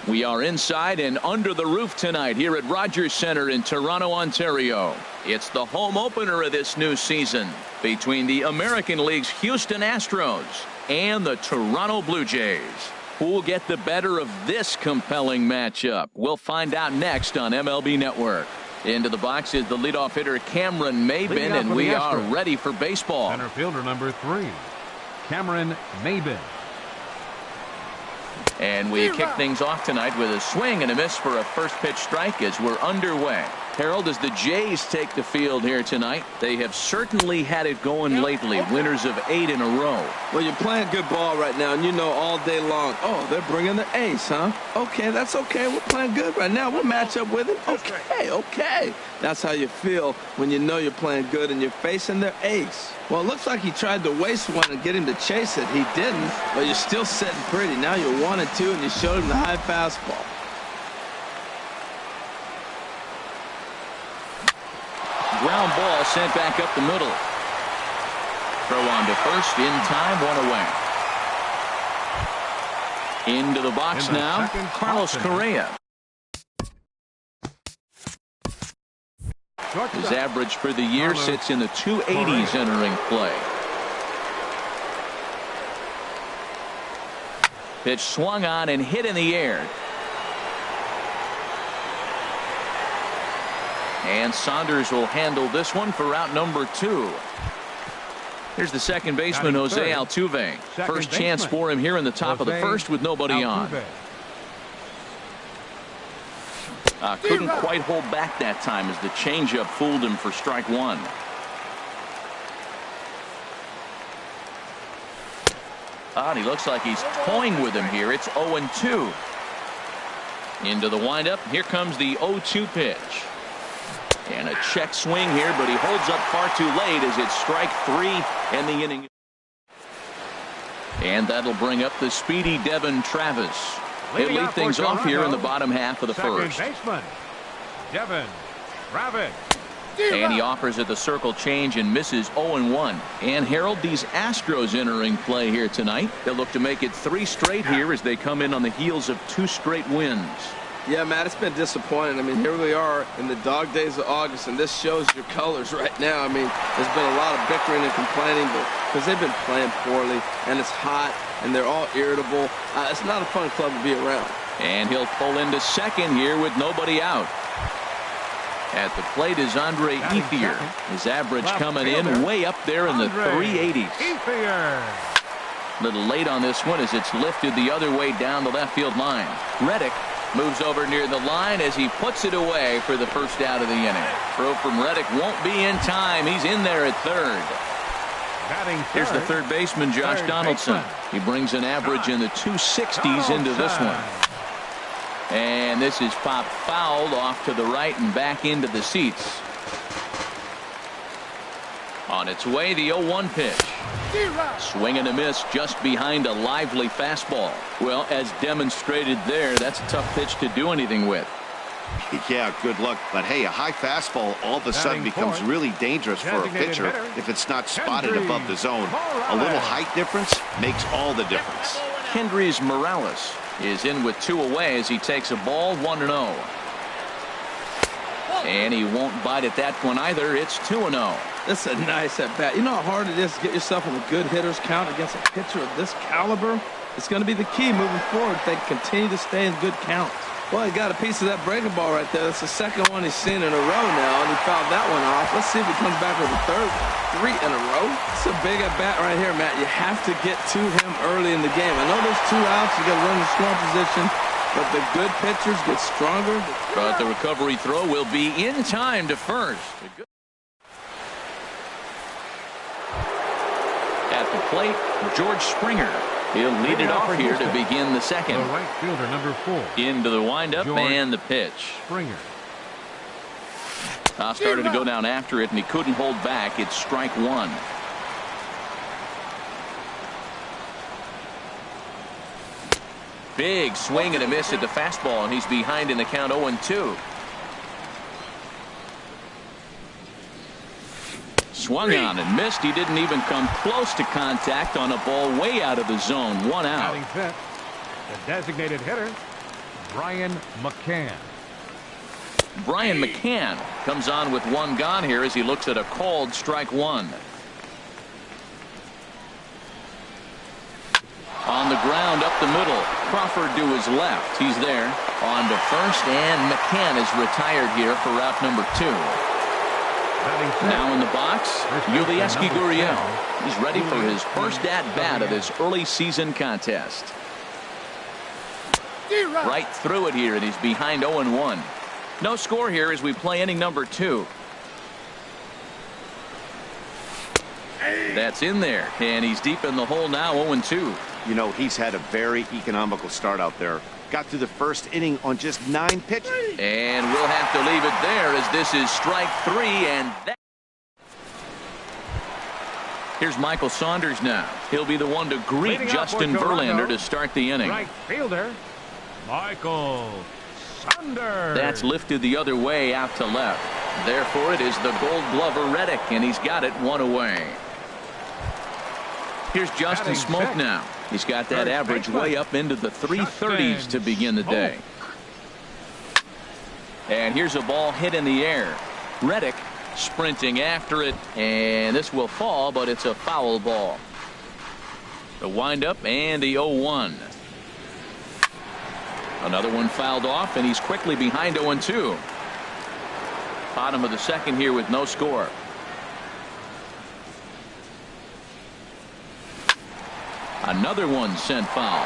We are inside and under the roof tonight here at Rogers Centre in Toronto, Ontario. It's the home opener of this new season between the American League's Houston Astros and the Toronto Blue Jays. Who will get the better of this compelling matchup? We'll find out next on MLB Network. Into the box is the leadoff hitter Cameron Maybin, and we are ready for baseball. Center fielder number 3, Cameron Maybin. And we kick things off tonight with a swing and a miss for a first pitch strike as we're underway. Harold, as the Jays take the field here tonight, they have certainly had it going lately. Winners of 8 in a row. Well, you're playing good ball right now, and you know all day long, oh, they're bringing the ace, huh? Okay, that's okay. We're playing good right now. We'll match up with it. Okay. That's how you feel when you know you're playing good and you're facing their ace. Well, it looks like he tried to waste one and get him to chase it. He didn't, but you're still sitting pretty. Now you're 1-2, and you showed him the high fastball. Ground ball sent back up the middle. Throw on to first in time, 1 away. Into the box now, Carlos Correa. His average for the year sits in the 280s entering play. Pitch swung on and hit in the air. And Saunders will handle this one for out number 2. Here's the second baseman, Jose Altuve. First chance for him here in the top of the first with nobody on. Couldn't quite hold back that time as the changeup fooled him for strike 1. And he looks like he's toying with him here. It's 0-2. Into the windup. Here comes the 0-2 pitch. And a check swing here, but he holds up far too late as it's strike 3 and the inning. And that'll bring up the speedy Devin Travis. He'll lead things off here in the bottom half of the first. Baseman, Devin Travis. And he offers at the circle change and misses 0-1. And Harold, these Astros entering play here tonight. They'll look to make it 3 straight here as they come in on the heels of 2 straight wins. Yeah, Matt, it's been disappointing. I mean, here we are in the dog days of August, and this shows your colors right now. I mean, there's been a lot of bickering and complaining because they've been playing poorly, and it's hot, and they're all irritable. It's not a fun club to be around. And he'll pull into second here with nobody out. At the plate is Andre Ethier. His average coming in way up there in the 380s. A little late on this one as it's lifted the other way down the left field line. Reddick moves over near the line as he puts it away for the first out of the inning. Throw from Reddick won't be in time. He's in there at third. Here's the third baseman, Josh Donaldson. He brings an average in the 260s into this one. And this is popped fouled off to the right and back into the seats. On its way, the 0-1 pitch. Swing and a miss just behind a lively fastball. Well, as demonstrated there, that's a tough pitch to do anything with. Yeah, good luck. But hey, a high fastball all of a sudden becomes really dangerous for a pitcher if it's not spotted above the zone. A little height difference makes all the difference. Kendrys Morales is in with 2 away as he takes a ball 1-0. And he won't bite at that one either. It's 2-0. That's a nice at bat. You know how hard it is to get yourself in a good hitter's count against a pitcher of this caliber? It's going to be the key moving forward if they continue to stay in good counts. Well, he got a piece of that breaking ball right there. That's the second one he's seen in a row now, and he fouled that one off. Let's see if he comes back with a third. 3 in a row. It's a big at bat right here, Matt. You have to get to him early in the game. I know there's 2 outs. You got to run the scoring position. But the good pitchers get stronger. But the recovery throw will be in time to first. At the plate, George Springer. He'll lead it off here to begin the second. The right fielder, number 4. Into the windup and the pitch. Springer. Started to go down after it, and he couldn't hold back. It's strike 1. Big swing and a miss at the fastball, and he's behind in the count 0-2. Swung on and missed. He didn't even come close to contact on a ball way out of the zone. 1 out. The designated hitter, Brian McCann. Brian McCann comes on with one gone here as he looks at a called strike one. On the ground up the middle. Crawford to his left. He's there. On to first, and McCann is retired here for route number 2. Now in the box, Yulieski Gurriel. He's ready for his first at-bat of this early season contest. Right through it here, and he's behind 0-1. No score here as we play inning number 2. That's in there, and he's deep in the hole now, 0-2. You know, he's had a very economical start out there. Got through the first inning on just 9 pitches. And we'll have to leave it there as this is strike 3, and that. Here's Michael Saunders now. He'll be the one to greet Justin Verlander to start the inning. Right fielder, Michael Saunders. That's lifted the other way out to left. Therefore, it is the Gold Glover Reddick, and he's got it one away. Here's Justin Smoke now. He's got that average way up into the 330s to begin the day. And here's a ball hit in the air. Reddick sprinting after it, and this will fall, but it's a foul ball. The windup and the 0-1. Another one fouled off, and he's quickly behind 0-2. Bottom of the second here with no score. Another one sent foul.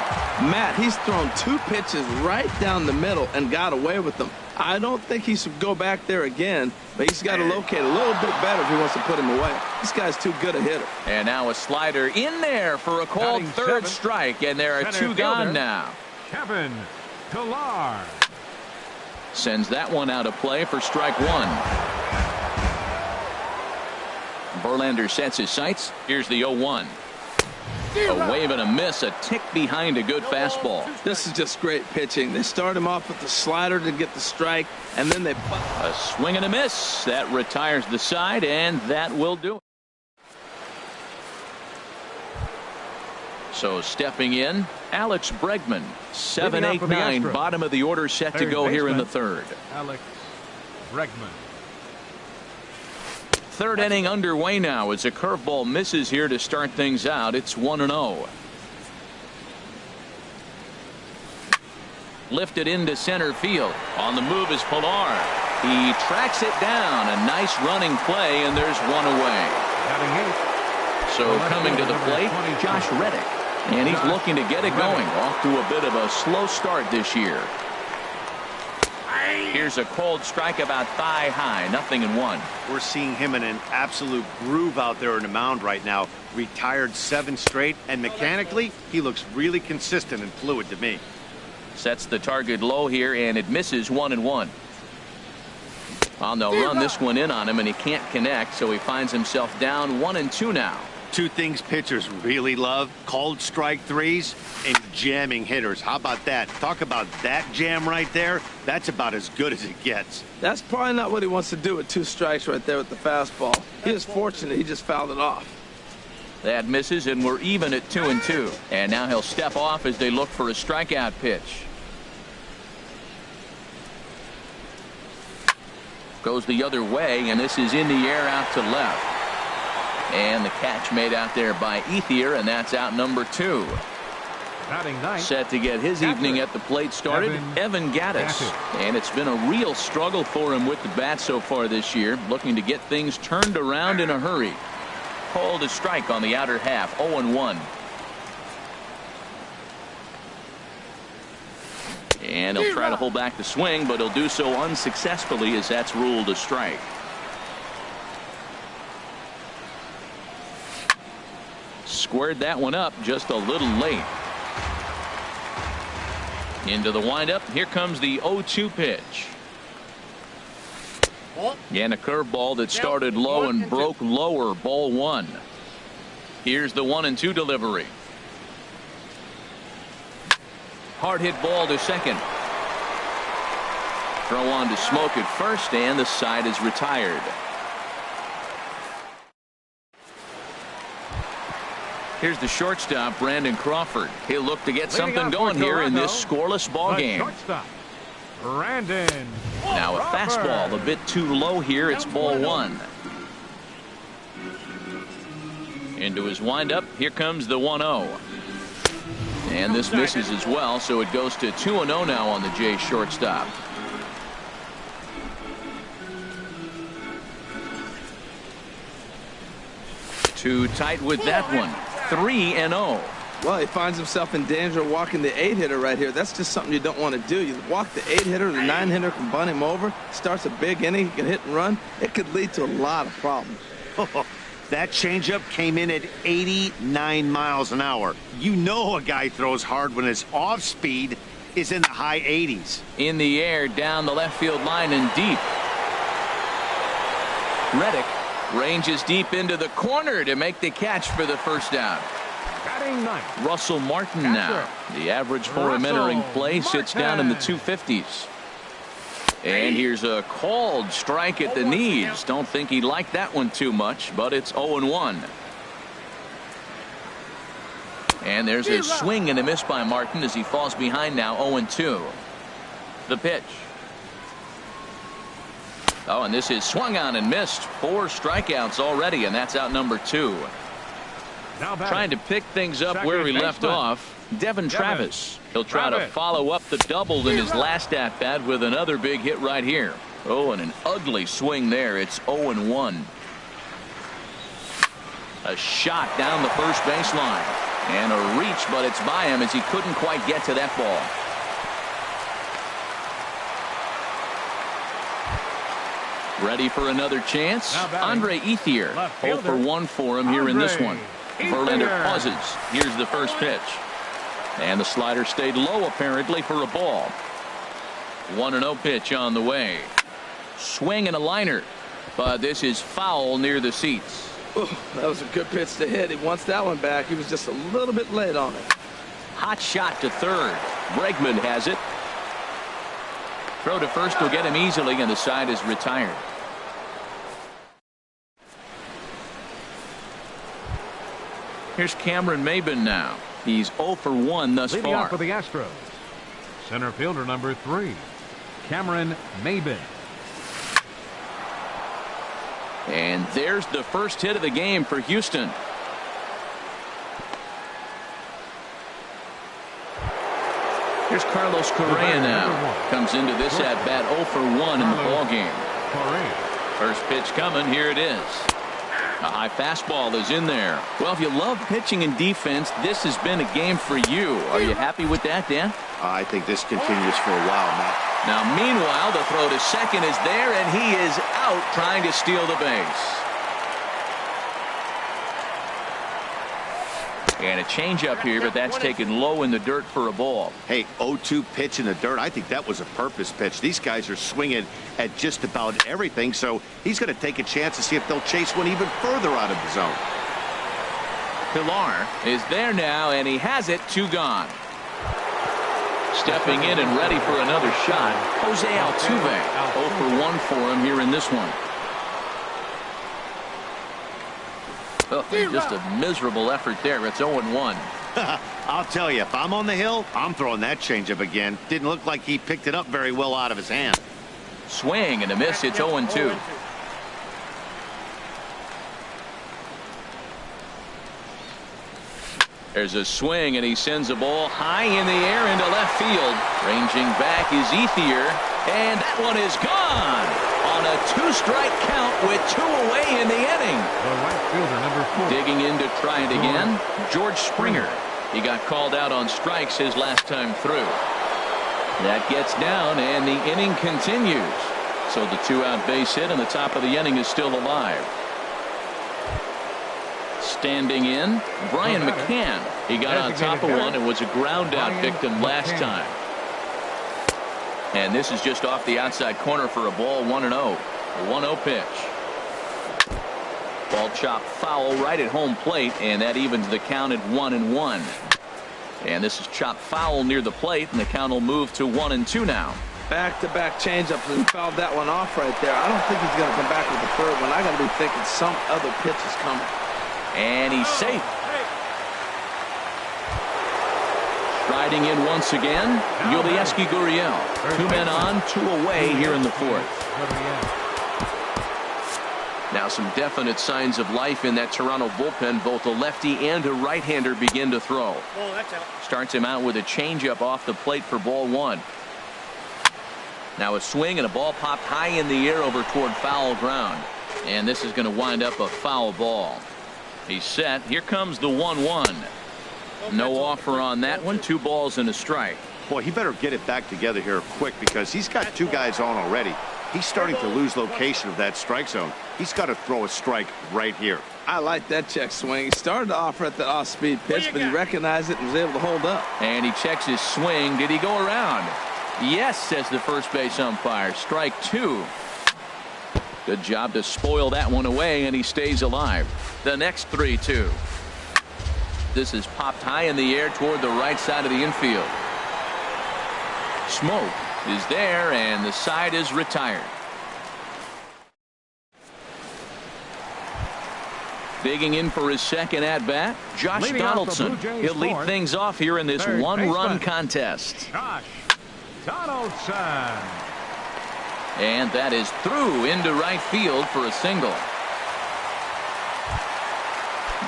Matt, he's thrown 2 pitches right down the middle and got away with them. I don't think he should go back there again, but he's got to locate a little bit better if he wants to put him away. This guy's too good a hitter. And now a slider in there for a called third strike, and there are 2 gone now. Kevin Pillar sends that one out of play for strike 1. Verlander sets his sights. Here's the 0-1. A wave and a miss, a tick behind a good fastball. This is just great pitching. They start him off with the slider to get the strike, and then they... A swing and a miss. That retires the side, and that will do it. So stepping in, Alex Bregman, 7, 8, 9, bottom of the order set to go here in the third. Alex Bregman. Third inning underway now as a curveball misses here to start things out. It's 1-0. Lifted into center field. On the move is Pillar. He tracks it down. A nice running play, and there's one away. So coming to the plate, Josh Reddick. And he's looking to get it going. Off to a bit of a slow start this year. Here's a cold strike about thigh high. 0-1. We're seeing him in an absolute groove out there in the mound right now. Retired 7 straight, and mechanically, he looks really consistent and fluid to me. Sets the target low here, and it misses 1-1. Well, they'll run this one in on him, and he can't connect, so he finds himself down 1-2 now. 2 things pitchers really love: called strike 3s and jamming hitters. How about that? Talk about that jam right there. That's about as good as it gets. That's probably not what he wants to do with 2 strikes right there with the fastball. He is fortunate he just fouled it off. That misses, and we're even at 2-2. And now he'll step off as they look for a strikeout pitch. Goes the other way, and this is in the air out to left. And the catch made out there by Ethier, and that's out number 2. Set to get his evening at the plate started, Evan Gattis. And it's been a real struggle for him with the bat so far this year, looking to get things turned around in a hurry. Called a strike on the outer half, 0-1. And he'll try to hold back the swing, but he'll do so unsuccessfully as that's ruled a strike. Squared that one up just a little late. Into the windup. Here comes the 0-2 pitch. And a curveball that started low and broke lower. Ball 1. Here's the 1-2 delivery. Hard hit ball to second. Throw on to Smoke at first, and the side is retired. Here's the shortstop, Brandon Crawford. He'll look to get something going here in this scoreless ball game. Brandon. Now a fastball a bit too low here. It's ball one. Into his windup. Here comes the 1-0. And this misses as well, so it goes to 2-0 now on the Jays shortstop. Too tight with that one. 3-0. Well, he finds himself in danger of walking the 8-hitter right here. That's just something you don't want to do. You walk the 8-hitter, the 9-hitter can bunt him over. Starts a big inning, he can hit and run. It could lead to a lot of problems. That changeup came in at 89 miles an hour. You know a guy throws hard when his off speed is in the high 80s. In the air, down the left field line and deep. Reddick ranges deep into the corner to make the catch for the first out. Batting ninth. Russell Martin now. The average for him entering play sits down in the 250s. And here's a called strike at the knees. Don't think he liked that one too much, but it's 0-1. And there's a swing and a miss by Martin as he falls behind now 0-2. The pitch. Oh, and this is swung on and missed. 4 strikeouts already, and that's out number 2. Trying to pick things up where he left off. Devin Travis. He'll try to follow up the double in his last at-bat with another big hit right here. Oh, and an ugly swing there. It's 0-1. A shot down the first baseline. And a reach, but it's by him as he couldn't quite get to that ball. Ready for another chance? Andre Ethier. 0 for 1 for him here in this one. Verlander pauses. Here's the first pitch. And the slider stayed low apparently for a ball. 1-0 pitch on the way. Swing and a liner. But this is foul near the seats. Ooh, that was a good pitch to hit. He wants that one back. He was just a little bit late on it. Hot shot to third. Bregman has it. Throw to first will get him easily, and the side is retired. Here's Cameron Maybin now. He's 0 for 1 thus Leading far. off for the Astros, center fielder number 3, Cameron Maybin. And there's the first hit of the game for Houston. Here's Carlos Correa now. Comes into this at bat 0 for 1 in the ball game. First pitch coming. Here it is. A high fastball is in there. Well, if you love pitching and defense, this has been a game for you. Are you happy with that, Dan? I think this continues for a while, Matt. Now, meanwhile, the throw to second is there, and he is out trying to steal the base. And a changeup here, but that's taken low in the dirt for a ball. Hey, 0-2 pitch in the dirt. I think that was a purpose pitch. These guys are swinging at just about everything, so he's going to take a chance to see if they'll chase one even further out of the zone. Pilar is there now, and he has it. 2 gone. Stepping in and ready for another shot, Jose Altuve. 0 for 1 for him here in this one. Oh, just a miserable effort there. It's 0-1. I'll tell you, if I'm on the hill, I'm throwing that changeup again. Didn't look like he picked it up very well out of his hand. Swing and a miss. It's 0-2. There's a swing, and he sends a ball high in the air into left field. Ranging back is Ethier, and that one is gone on a 2-strike count with 2 away in the inning. The right fielder number 4. Digging in to try it again, George Springer. He got called out on strikes his last time through. That gets down, and the inning continues. So the 2-out base hit, and the top of the inning is still alive. Standing in, Brian McCann. He got on top of one and was a ground out victim last time. And this is just off the outside corner for a ball. 1-0. A 1-0 pitch. Ball chopped foul right at home plate, and that evens the count at 1-1. And this is chopped foul near the plate, and the count will move to 1-2 now. Back-to-back changeups, and he fouled that one off right there. I don't think he's going to come back with the third one. I got to be thinking some other pitch is coming. And he's safe. Striding in once again, Yulieski Gurriel. 2 men on, 2 away here in the 4th. Now some definite signs of life in that Toronto bullpen. Both a lefty and a right-hander begin to throw. Starts him out with a changeup off the plate for ball 1. Now a swing and a ball popped high in the air over toward foul ground. And this is going to wind up a foul ball. He's set. Here comes the 1-1. No offer on that one. 2 balls and a strike. Boy, he better get it back together here quick because he's got 2 guys on already. He's starting to lose location of that strike zone. He's got to throw a strike right here. I like that check swing. He started to offer at the off-speed pitch, but he recognized it and was able to hold up. And he checks his swing. Did he go around? Yes, says the first base umpire. Strike 2. Good job to spoil that one away, and he stays alive. The next 3-2. This is popped high in the air toward the right side of the infield. Smoke is there, and the side is retired. Digging in for his second at-bat, Josh Donaldson. He'll lead things off here in this one-run contest. Josh Donaldson. And that is through into right field for a single.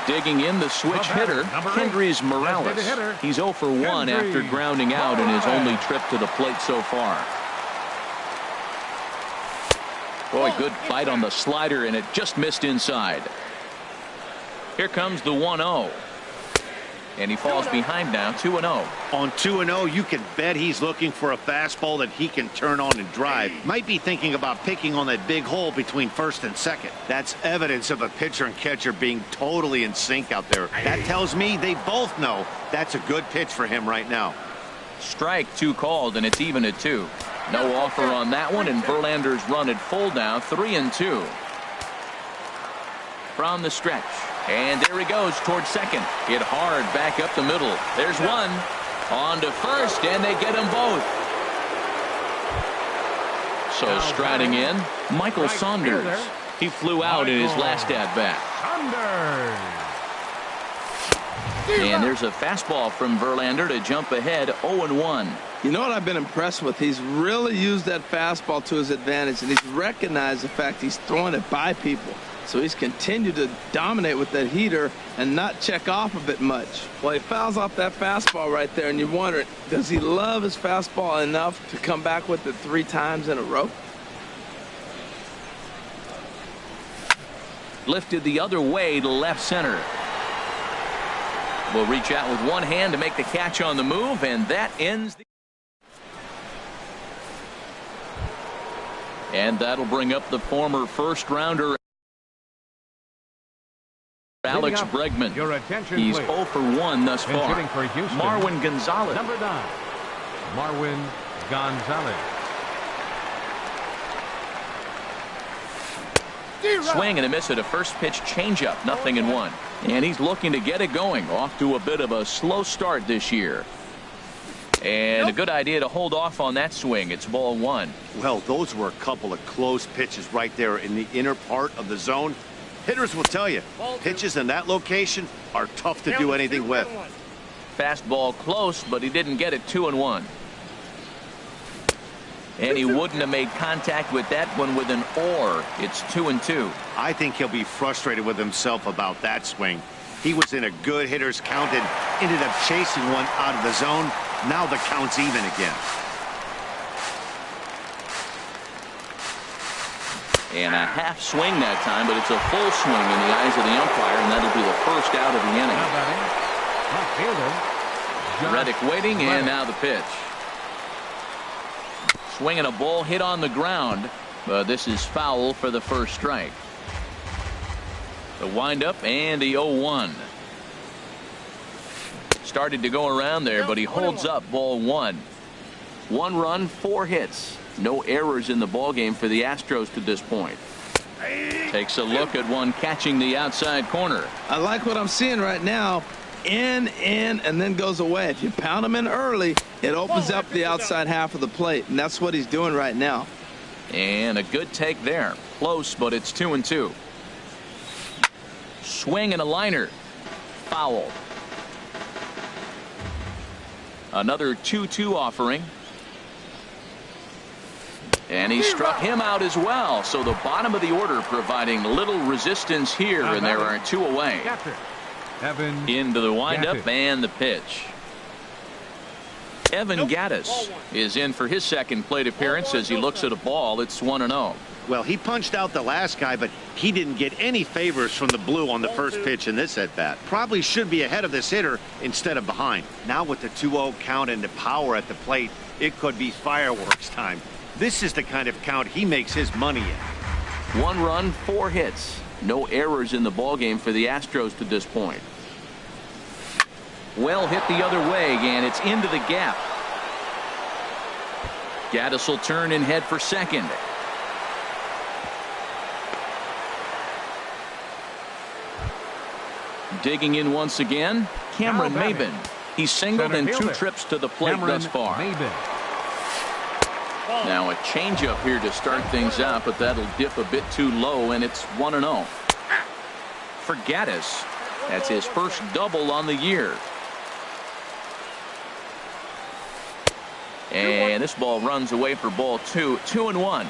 Digging in the switch hitter, Kendrys Morales. He's 0 for 1 after grounding out in his only trip to the plate so far. Boy, good bite on the slider, and it just missed inside. Here comes the 1-0. And he falls behind now, 2-0. On 2-0, you can bet he's looking for a fastball that he can turn on and drive. Might be thinking about picking on that big hole between first and second. That's evidence of a pitcher and catcher being totally in sync out there. That tells me they both know that's a good pitch for him right now. Strike 2 called, and it's even at 2. No offer on that one, and Verlander's run at full now, 3-2. From the stretch. And there he goes towards second. Hit hard back up the middle. There's one. On to first, and they get them both. So striding in, Michael Saunders. He flew out in his last at-bat. And there's a fastball from Verlander to jump ahead 0-1. You know what I've been impressed with? He's really used that fastball to his advantage, and he's recognized the fact he's throwing it by people. So he's continued to dominate with that heater and not check off a bit much. Well, he fouls off that fastball right there, and you're wondering, does he love his fastball enough to come back with it 3 times in a row? Lifted the other way to left center. Will reach out with one hand to make the catch on the move, and that ends the... And that'll bring up the former first-rounder Alex Bregman. He's 0 for 1 thus far. Marwin Gonzalez. Number 9, Marwin Gonzalez. Swing and a miss at a first pitch changeup, 0-1. And he's looking to get it going. Off to a bit of a slow start this year. And a good idea to hold off on that swing. It's ball 1. Well, those were a couple of close pitches right there in the inner part of the zone. Hitters will tell you, pitches in that location are tough to do anything with. Fastball close, but he didn't get it. 2-1. And he wouldn't have made contact with that one with an or. It's 2-2. I think he'll be frustrated with himself about that swing. He was in a good hitter's count and ended up chasing one out of the zone. Now the count's even again. And a half swing that time, but it's a full swing in the eyes of the umpire, and that'll be the first out of the inning. Reddick waiting, and now the pitch. Swinging a ball hit on the ground, but this is foul for the first strike. The windup and the 0-1. Started to go around there, but he holds up ball 1. 1 run, 4 hits. No errors in the ballgame for the Astros to this point. Takes a look at one catching the outside corner. I like what I'm seeing right now. In, and then goes away. If you pound him in early, it opens up the outside half of the plate, and that's what he's doing right now. And a good take there. Close, but it's 2-2. Swing and a liner. Foul. Another 2-2 offering. And he struck him out as well. So the bottom of the order providing little resistance here, and there are 2 away. Into the windup and the pitch. Evan Gattis is in for his second plate appearance as he looks at a ball. It's 1-0. Well, he punched out the last guy, but he didn't get any favors from the blue on the first pitch in this at-bat. Probably should be ahead of this hitter instead of behind. Now with the 2-0 count and the power at the plate, it could be fireworks time. This is the kind of count he makes his money in. 1 run, 4 hits. No errors in the ballgame for the Astros to this point. Well hit the other way, and it's into the gap. Gattis will turn and head for second. Digging in once again, Cameron Maybin. He's singled in 2 trips to the plate thus far. Now a changeup here to start things out, but that'll dip a bit too low, and it's 1-0. For Gattis, that's his first double on the year. And this ball runs away for ball 2. 2-1.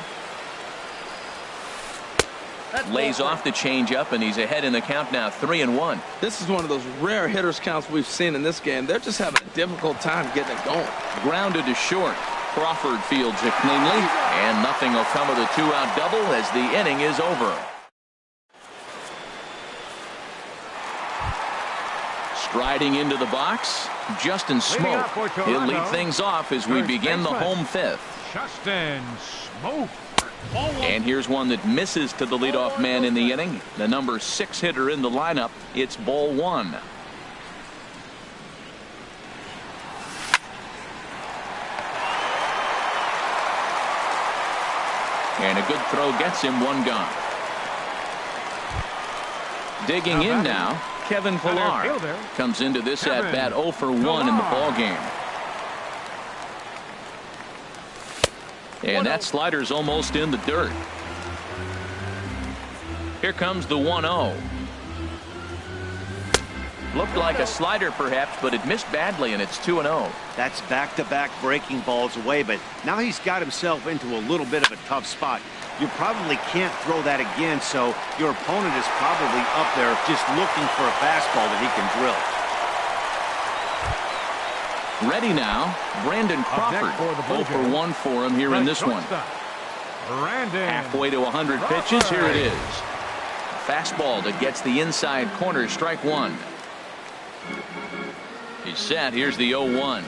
Lays off the changeup, and he's ahead in the count now, 3-1. This is one of those rare hitters counts we've seen in this game. They're just having a difficult time getting it going. Grounded to short. Crawford fields it cleanly, and nothing will come of the 2-out double as the inning is over. Striding into the box, Justin Smoke. He'll lead things off as we begin the home 5th. Justin Smoke. And here's one that misses to the leadoff man in the inning. The number 6 hitter in the lineup. It's ball 1. And a good throw gets him 1 gone. Digging in now, Kevin Pillar comes into this at bat 0 for 1 in the ball game. And that slider's almost in the dirt. Here comes the 1-0. Looked like a slider perhaps, but it missed badly, and it's 2-0. That's back-to-back breaking balls away, but now he's got himself into a little bit of a tough spot. You probably can't throw that again, so your opponent is probably up there just looking for a fastball that he can drill. Ready now, Brandon Crawford. 0 for 1 for him here in this one. Halfway to 100 pitches, here it is. Fastball that gets the inside corner, strike 1. He's set. Here's the 0-1.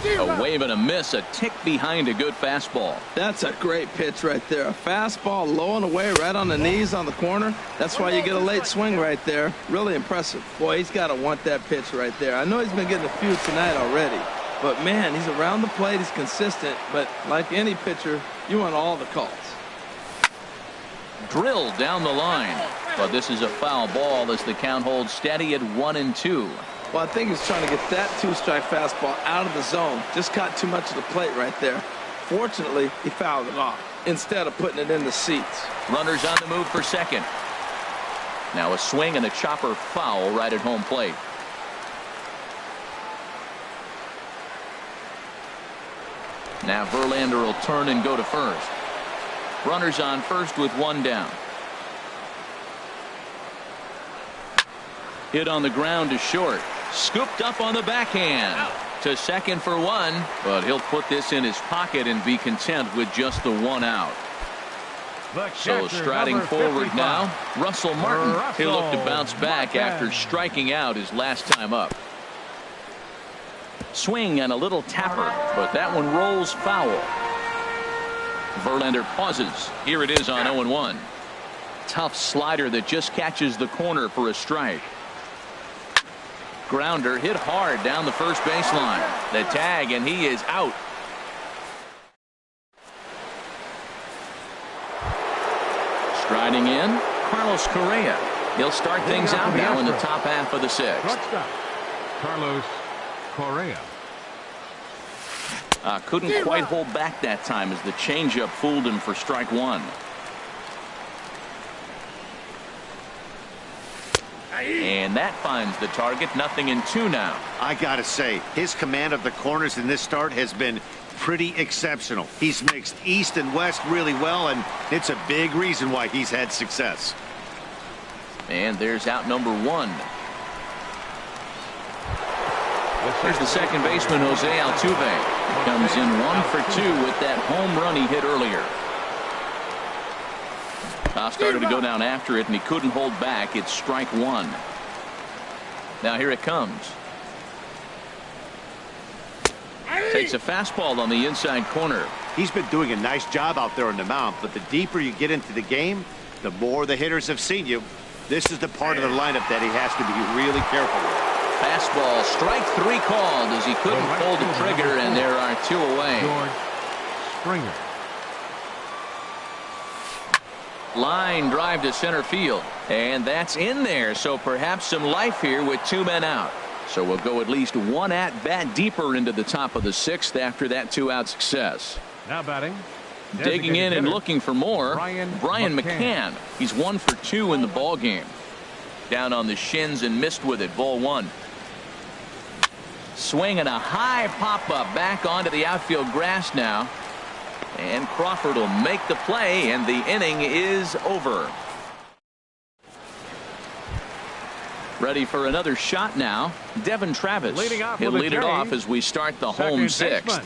A wave and a miss, a tick behind a good fastball. That's a great pitch right there. A fastball low and away right on the knees on the corner. That's why you get a late swing right there. Really impressive. Boy, he's got to want that pitch right there. I know he's been getting a few tonight already, but man, he's around the plate. He's consistent, but like any pitcher, you want all the calls. Drilled down the line, but this is a foul ball as the count holds steady at 1-2. Well, I think he's trying to get that 2-strike fastball out of the zone. Just caught too much of the plate right there. Fortunately, he fouled it off instead of putting it in the seats. Runners on the move for second. Now a swing and a chopper foul right at home plate. Now Verlander will turn and go to first. Runners on first with 1 down. Hit on the ground to short. Scooped up on the backhand. To second for 1, but he'll put this in his pocket and be content with just the 1 out. So striding forward now, Russell Martin. He'll look to bounce back after striking out his last time up. Swing and a little tapper, but that one rolls foul. Verlander pauses. Here it is on 0-1. Tough slider that just catches the corner for a strike. Grounder hit hard down the first baseline. The tag, and he is out. Striding in, Carlos Correa. He'll start things out now in the top half of the 6th. Carlos Correa. Couldn't quite hold back that time as the changeup fooled him for strike 1. And that finds the target. 0-2 now. I gotta say, his command of the corners in this start has been pretty exceptional. He's mixed east and west really well, and it's a big reason why he's had success. And there's out number 1. Here's the second baseman, Jose Altuve. He comes in 1 for 2 with that home run he hit earlier. Foul started to go down after it, and he couldn't hold back. It's strike 1. Now here it comes. Takes a fastball on the inside corner. He's been doing a nice job out there on the mound, but the deeper you get into the game, the more the hitters have seen you. This is the part of the lineup that he has to be really careful with. Fastball, strike 3 called as he couldn't pull the trigger, and there are 2 away. George Springer. Line drive to center field, and that's in there, so perhaps some life here with 2 men out. So we'll go at least 1 at-bat deeper into the top of the 6th after that 2-out success. Now batting. Digging in and hitter, looking for more, Brian McCann. He's 1 for 2 in the ball game. Down on the shins and missed with it. Ball 1. Swinging a high pop-up back onto the outfield grass now. And Crawford will make the play, and the inning is over. Ready for another shot now. Devin Travis. He'll lead it off as we start the home 6th.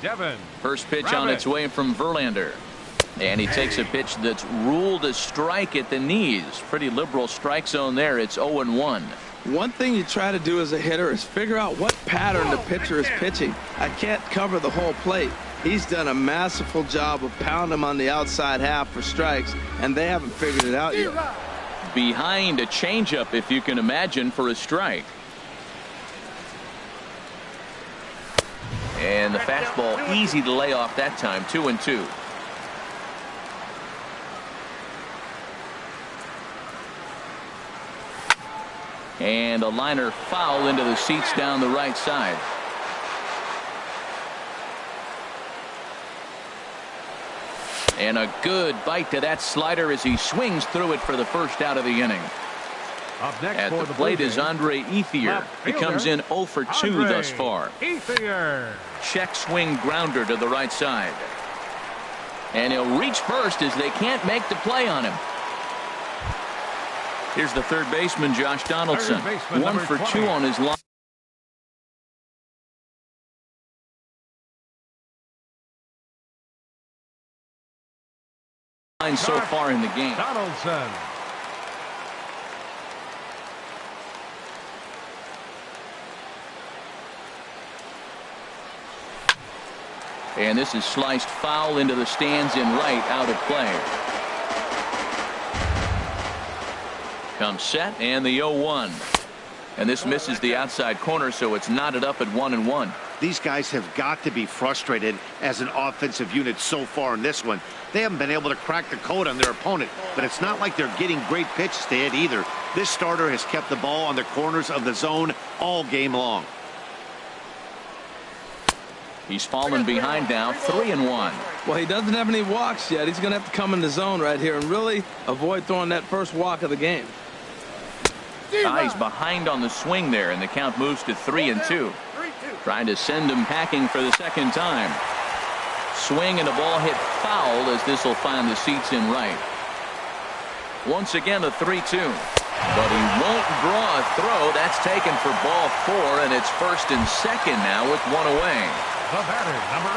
Devin First pitch Travis. on its way from Verlander. And he takes a pitch that's ruled a strike at the knees. Pretty liberal strike zone there. It's 0-1. One thing you try to do as a hitter is figure out what pattern the pitcher is pitching. I can't cover the whole plate. He's done a masterful job of pounding him on the outside half for strikes, and they haven't figured it out yet. Behind a changeup, if you can imagine, for a strike. And the fastball easy to lay off that time. 2-2. And a liner foul into the seats down the right side. And a good bite to that slider as he swings through it for the first out of the inning. Up next At for the plate is Andre Ethier. He comes in 0 for 2 thus far. Ethier. Check swing grounder to the right side. And he'll reach first as they can't make the play on him. Here's the third baseman, Josh Donaldson. 1 for 2 on his line. So far in the game. Donaldson. And this is sliced foul into the stands in right, out of play. Comes set, and the 0-1. And this misses the outside corner, so it's knotted up at 1-1. These guys have got to be frustrated as an offensive unit so far in this one. They haven't been able to crack the code on their opponent, but it's not like they're getting great pitches to hit either. This starter has kept the ball on the corners of the zone all game long. He's fallen behind now, 3-1. Well, he doesn't have any walks yet. He's going to have to come in the zone right here and really avoid throwing that first walk of the game. He's behind on the swing there, and the count moves to 3-2. Trying to send him packing for the second time. Swing and a ball hit foul as this will find the seats in right. Once again a 3-2. But he won't draw a throw. That's taken for ball 4, and it's first and second now with 1 away. The batter, number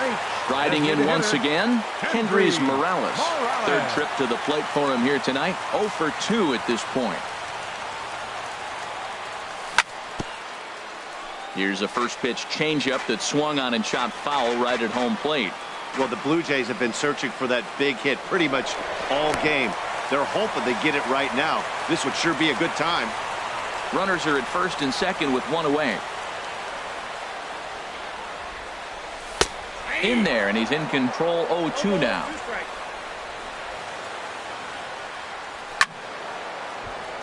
8. Riding in once again, Kendrys Morales. Third trip to the plate for him here tonight. 0 for 2 at this point. Here's a first pitch changeup that swung on and chopped foul right at home plate. Well, the Blue Jays have been searching for that big hit pretty much all game. They're hoping they get it right now. This would sure be a good time. Runners are at first and second with 1 away. In there, and he's in control. 0-2 now.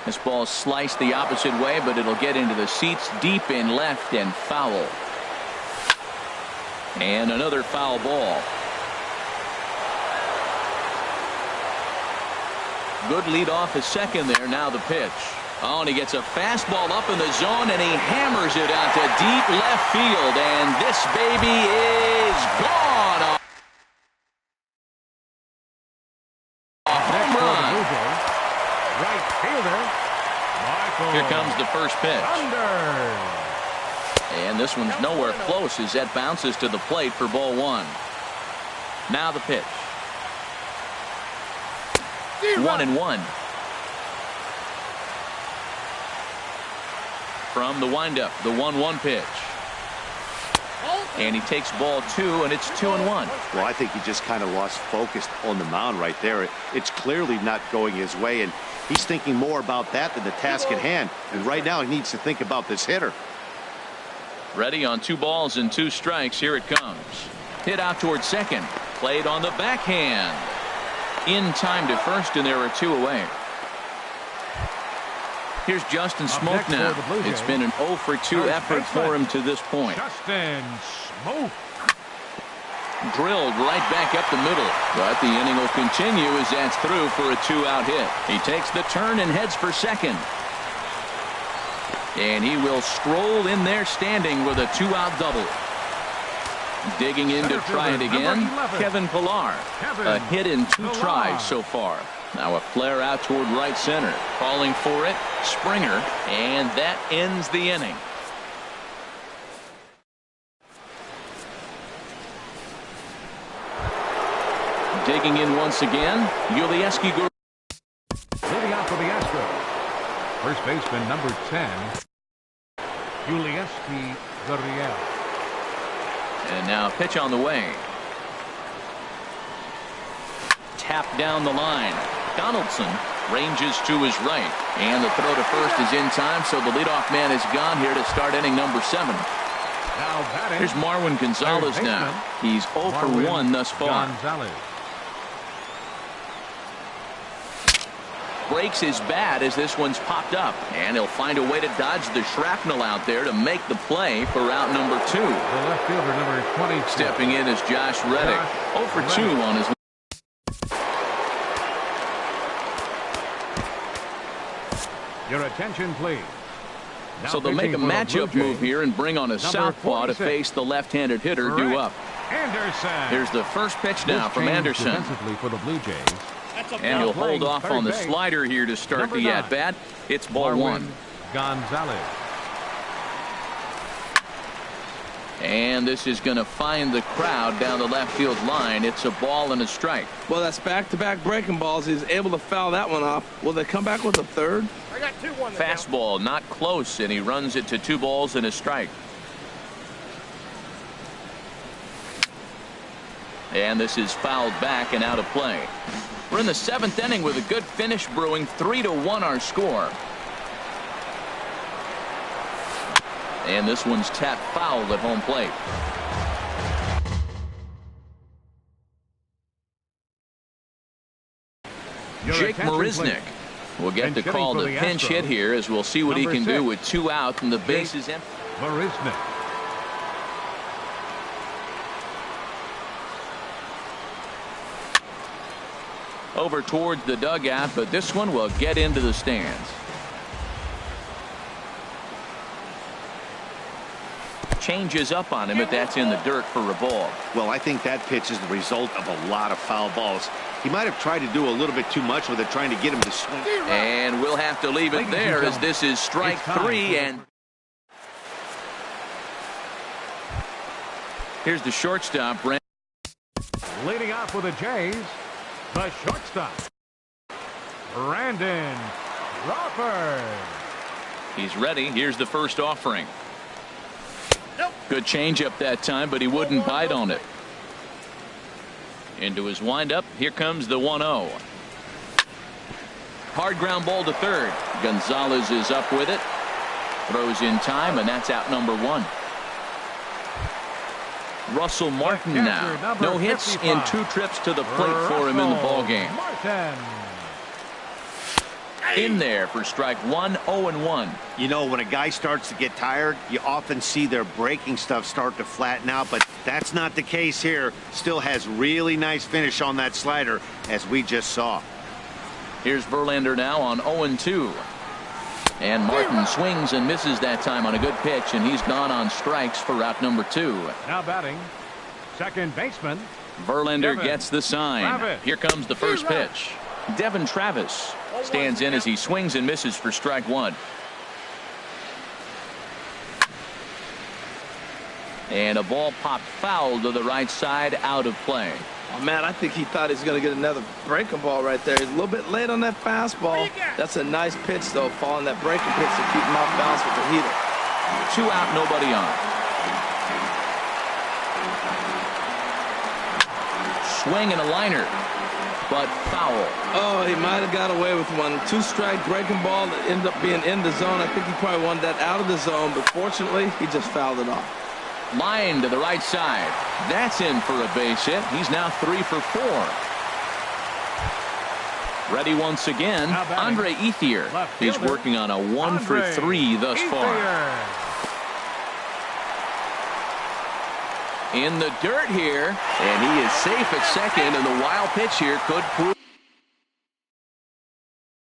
This ball sliced the opposite way, but it'll get into the seats deep in left and foul. And another foul ball. Good lead off at second there. Now the pitch. Oh, and he gets a fastball up in the zone, and he hammers it out to deep left field. And this baby is gone. A home run. Right fielder, Michael. Here comes the first pitch. Under. And this one's nowhere close as that bounces to the plate for ball one. Now the pitch. 1-1. From the windup, the 1-1 pitch. And he takes ball two, and it's 2-1. Well, I think he just kind of lost focus on the mound right there. It's clearly not going his way, and he's thinking more about that than the task at hand. And right now he needs to think about this hitter. Ready on 2 balls and 2 strikes. Here it comes. Hit out towards second. Played on the backhand. In time to first, and there are 2 away. Here's Justin Smoke now. It's been an 0 for 2 effort for him to this point. Justin Smoke. Drilled right back up the middle. But the inning will continue as that's through for a 2-out hit. He takes the turn and heads for second. And he will stroll in there standing with a 2-out double. Digging in to try it again, Kevin Pillar. A hit in 2 tries so far. Now a flare out toward right center. Calling for it, Springer, and that ends the inning. Digging in once again, Yulieski. Leading out for the Astros. First baseman number 10, Yulieski Gurriel. And now pitch on the way. Tap down the line. Donaldson ranges to his right. And the throw to first is in time, so the leadoff man is gone here to start inning number 7. Now batting. Here's Marwin Gonzalez now. He's 0 for 1 thus far. Gonzalez. Breaks his bat as this one's popped up. And he'll find a way to dodge the shrapnel out there to make the play for out number 2. The left fielder number 20. Stepping in is Josh Reddick. 0 for 2 on his. Your attention, please. Now So they'll make a pitching for the matchup Blue move Jays, here and bring on a southpaw to 46. face the left-handed hitter due Brett up. Anderson. Here's the first pitch now This from change Anderson. defensively for the Blue Jays. And he'll hold playing off third on the base, slider here to start number the 9, at-bat. It's ball Marwin 1. Gonzalez. And this is going to find the crowd down the left field line. It's a ball and a strike. Well, that's back-to-back breaking balls. He's able to foul that one off. Will they come back with a third? Fastball not close, and he runs it to 2 balls and a strike. And this is fouled back and out of play. We're in the 7th inning with a good finish brewing. 3-1 our score. And this one's tapped foul at home plate. Jake Marisnick will get the call to pinch hit here, as we'll see what he can do with 2 out and the bases empty. Marisnick. Over towards the dugout, but this one will get into the stands. Changes up on him, but that's in the dirt for a ball. Well, I think that pitch is the result of a lot of foul balls. He might have tried to do a little bit too much with it, trying to get him to swing. And we'll have to leave it there, as this is strike 3. And here's the shortstop, Brandon. Leading off for the Jays, the shortstop, Brandon Crawford. He's ready. Here's the first offering. Good changeup that time, but he wouldn't bite on it. Into his windup. Here comes the 1-0. Hard ground ball to third. Gonzalez is up with it. Throws in time, and that's out number 1. Russell Martin now. No hits in 2 trips to the plate for him in the ballgame. In there for strike 1, 0-1. You know, when a guy starts to get tired, you often see their breaking stuff start to flatten out, but that's not the case here. Still has really nice finish on that slider, as we just saw. Here's Verlander now on 0-2. And Martin swings and misses that time on a good pitch, and he's gone on strikes for out number 2. Now batting, second baseman. Verlander Devin gets the sign. Travis. Here comes the first pitch. Devin Travis stands in as he swings and misses for strike 1. And a ball popped foul to the right side, out of play. Oh, man, I think he thought he was going to get another breaking ball right there. He's a little bit late on that fastball. That's a nice pitch, though, following that breaking pitch to keep him off balance with the heater. 2 out, nobody on. Swing and a liner, but foul. Oh, he might have got away with one. 2-strike breaking ball that ended up being in the zone. I think he probably wanted that out of the zone, but fortunately, he just fouled it off. Line to the right side. That's in for a base hit. He's now 3 for 4. Ready once again, Andre Ethier. He's working on a 1 for 3 thus far. In the dirt here, and he is safe at second, and the wild pitch here could prove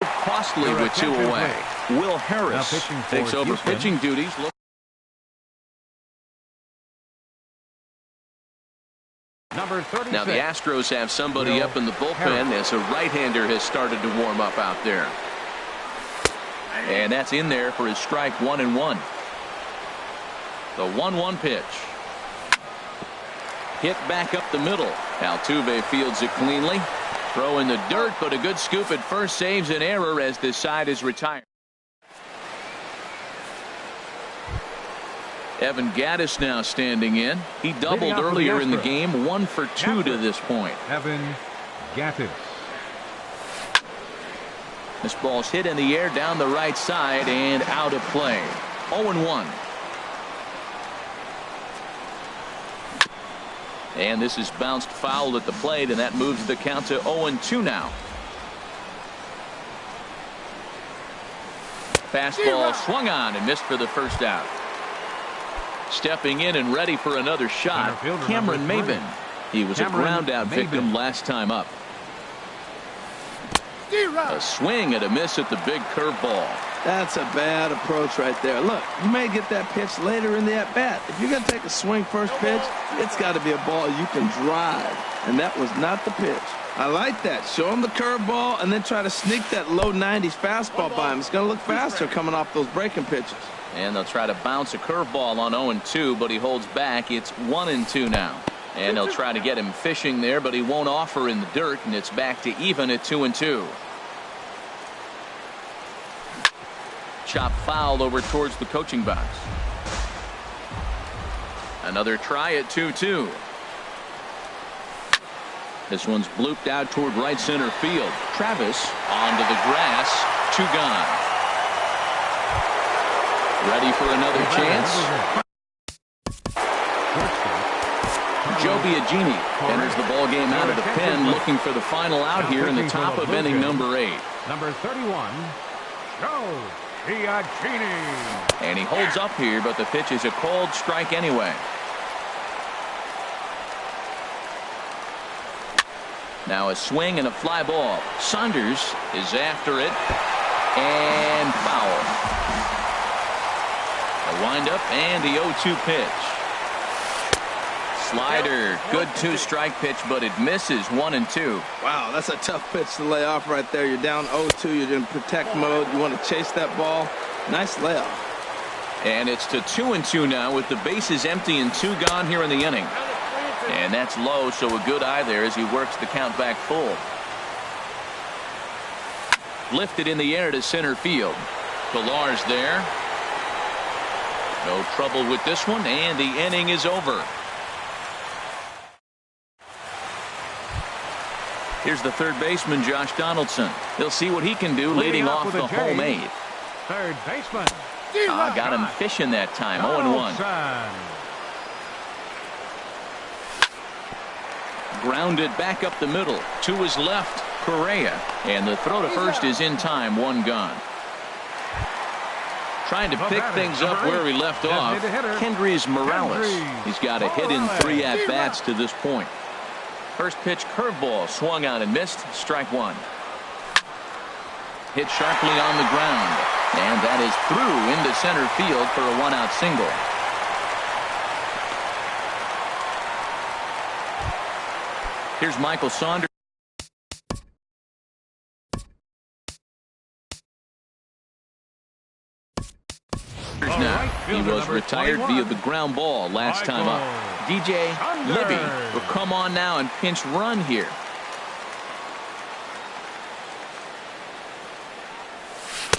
costly with 2 away. Will Harris takes over pitching duties. Number 36. Now the Astros have somebody up in the bullpen as a right-hander has started to warm up out there. And that's in there for his strike 1-1. The 1-1 pitch. Hit back up the middle. Altuve fields it cleanly. Throw in the dirt, but a good scoop at first saves an error as this side is retired. Evan Gattis now standing in. He doubled earlier in the game, 1 for 2 to this point. Evan Gattis. This ball's hit in the air down the right side and out of play. 0-1. And this is bounced foul at the plate, and that moves the count to 0-2 now. Fastball swung on and missed for the first out. Stepping in and ready for another shot, Cameron Maybin. He was a ground out victim last time up. A swing and a miss at the big curveball. That's a bad approach right there. Look, you may get that pitch later in the at-bat. If you're going to take a swing first pitch, it's got to be a ball you can drive. And that was not the pitch. I like that. Show him the curveball and then try to sneak that low 90s fastball by him. It's going to look faster coming off those breaking pitches. And they'll try to bounce a curveball on 0-2, but he holds back. It's 1-2 now. And they'll try to get him fishing there, but he won't offer in the dirt, and it's back to even at 2-2. Chop foul over towards the coaching box. Another try at 2-2. This one's blooped out toward right center field. Travis onto the grass. 2 gone. Ready for another chance? Joe Biagini enters the ball game out of the pen, looking for the final out here in the top of inning number 8. Number 31, Joe Biagini. And he holds up here, but the pitch is a called strike anyway. Now a swing and a fly ball. Saunders is after it, and foul. A windup and the 0-2 pitch. Slider, good 2-strike pitch, but it misses 1-2. Wow, that's a tough pitch to lay off right there. You're down 0-2. You're in protect mode. You want to chase that ball. Nice layoff. And it's to 2-2 now with the bases empty and 2 gone here in the inning. And that's low, so a good eye there as he works the count back full. Lifted in the air to center field. Pillar's there. No trouble with this one, and the inning is over. Here's the third baseman, Josh Donaldson. He'll see what he can do leading off the home 8. Third baseman. Got him fishing that time. 0-1. Grounded back up the middle. To his left, Correa. And the throw to first is in time. 1 gone. Trying to pick things up where he left off, Kendrys Morales. He's got a hit in 3 at-bats to this point. First pitch curveball swung on and missed. Strike 1. hit sharply on the ground. And that is through into center field for a one-out single. Here's Michael Saunders. Now, he was retired via the ground ball last time up. DJ Libby will come on now and pinch run here.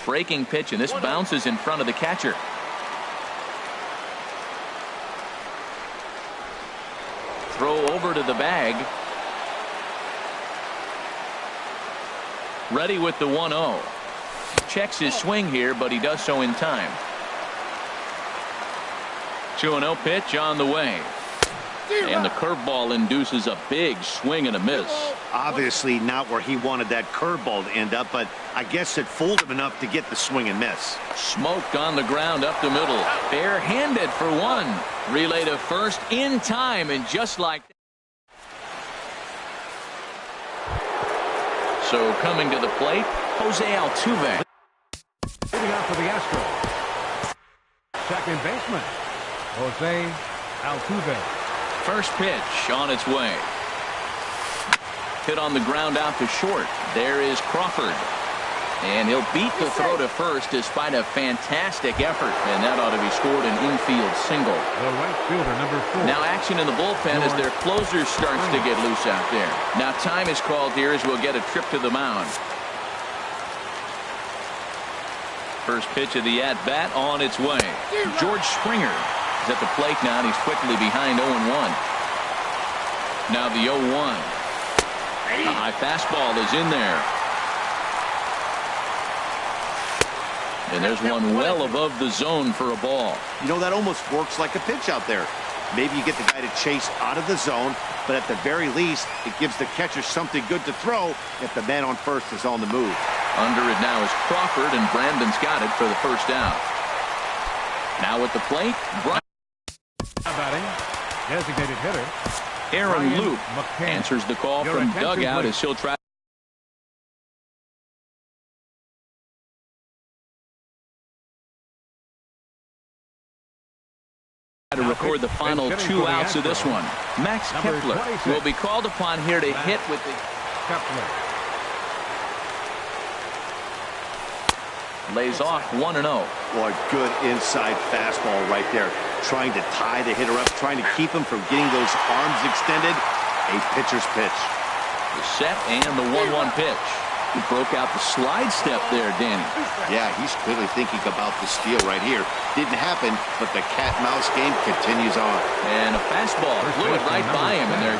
Breaking pitch, and this bounces in front of the catcher. Throw over to the bag. Ready with the 1-0. Checks his swing here, but he does so in time. 2-0 pitch on the way. And the curveball induces a big swing and a miss. Obviously not where he wanted that curveball to end up, but I guess it fooled him enough to get the swing and miss. Smoked on the ground up the middle. Bare-handed for one. Relay to first in time, and just like that. So coming to the plate, Jose Altuve. Leading out for the Astros. Second baseman, Jose Altuve. First pitch on its way. Hit on the ground out to short. There is Crawford. And he'll beat the throw to first despite a fantastic effort. And that ought to be scored an infield single. The right fielder, number 4. Now action in the bullpen as their closer starts to get loose out there. Now time is called here as we'll get a trip to the mound. First pitch of the at-bat on its way. George Springer is at the plate now, and he's quickly behind 0-1. Now the 0-1. A high fastball is in there. And there's one well above the zone for a ball. You know, that almost works like a pitch out there. Maybe you get the guy to chase out of the zone, but at the very least, it gives the catcher something good to throw if the man on first is on the move. Under it now is Crawford, and Brandon's got it for the first out. Now at the plate, Brian. Batting, designated hitter. Aaron Ryan Luke McCann. answers the call Your from attention, dugout please. as he'll try to record the final 2 outs of this one. Max Number Kepler 26. will be called upon here to hit with the Kepler. lays off 1-0. Boy, good inside fastball right there. Trying to tie the hitter up, trying to keep him from getting those arms extended. A pitcher's pitch. The set and the 1-1 pitch. He broke out the slide step there, Danny. Yeah, he's clearly thinking about the steal right here. Didn't happen, but the cat-mouse game continues on. And a fastball flew it right by him, and there.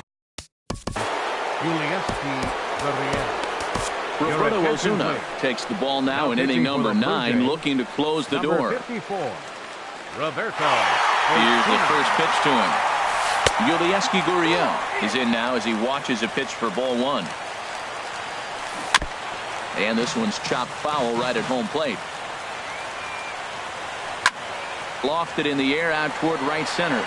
Roberto Ozuna takes the ball now in inning number 9, looking to close the door. 54, Roberto. Here's the first pitch to him. Yulieski Gurriel is in now as he watches a pitch for ball 1. And this one's chopped foul right at home plate. Lofted in the air out toward right center. And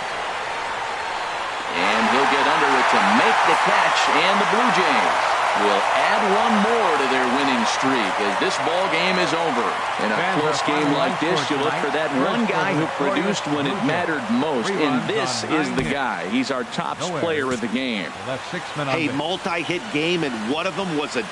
he'll get under it to make the catch, and the Blue Jays will add one more to their winning streak as this ball game is over. In a close game like this, you look for that one guy who produced when it mattered most, and this is the guy. He's our top player of the game. That's 6 men on A base. multi-hit game, and one of them was a